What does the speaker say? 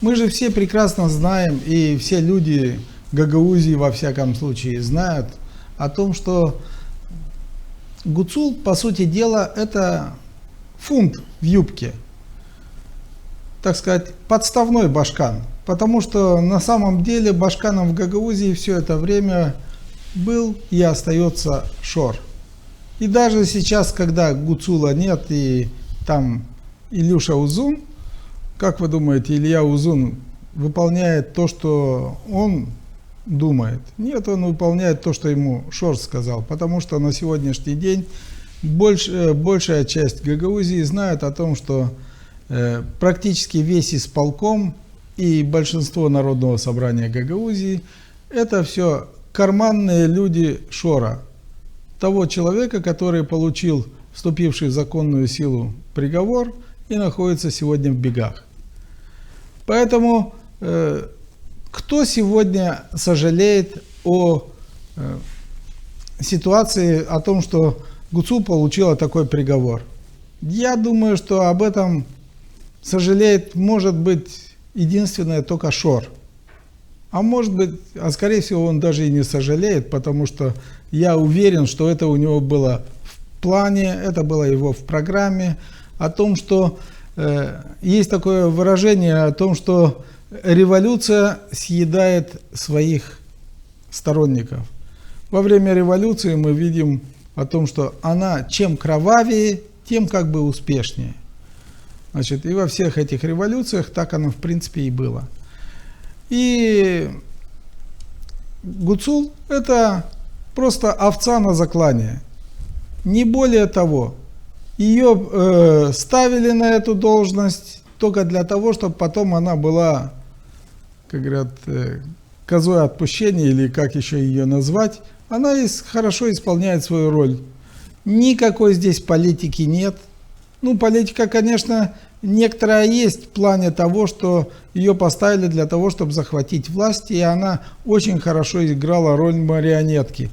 Мы же все прекрасно знаем, и все люди Гагаузии, во всяком случае, знают о том, что Гуцул, по сути дела, это фунт в юбке. Так сказать, подставной башкан. Потому что на самом деле башканом в Гагаузии все это время был и остается Шор. И даже сейчас, когда Гуцула нет, и там Илюша Узун, как вы думаете, Илья Узун выполняет то, что он думает? Нет, он выполняет то, что ему Шор сказал. Потому что на сегодняшний день большая часть Гагаузии знает о том, что практически весь исполком и большинство Народного собрания Гагаузии — это все карманные люди Шора. Того человека, который получил вступивший в законную силу приговор и находится сегодня в бегах. Поэтому кто сегодня сожалеет о ситуации, о том, что Гуцул получила такой приговор? Я думаю, что об этом сожалеет, может быть, единственное только Шор. А может быть, скорее всего, он даже и не сожалеет, потому что я уверен, что это у него было в плане, это было его в программе, о том, что есть такое выражение о том, что революция съедает своих сторонников. Во время революции мы видим о том, что она чем кровавее, тем как бы успешнее. Значит, и во всех этих революциях так оно в принципе и было. И Гуцул — это просто овца на заклание. Не более того. Ее ставили на эту должность только для того, чтобы потом она была, как говорят, козой отпущения, или как еще ее назвать. Она хорошо исполняет свою роль. Никакой здесь политики нет. Ну, политика, конечно, некоторая есть в плане того, что ее поставили для того, чтобы захватить власть, и она очень хорошо играла роль марионетки.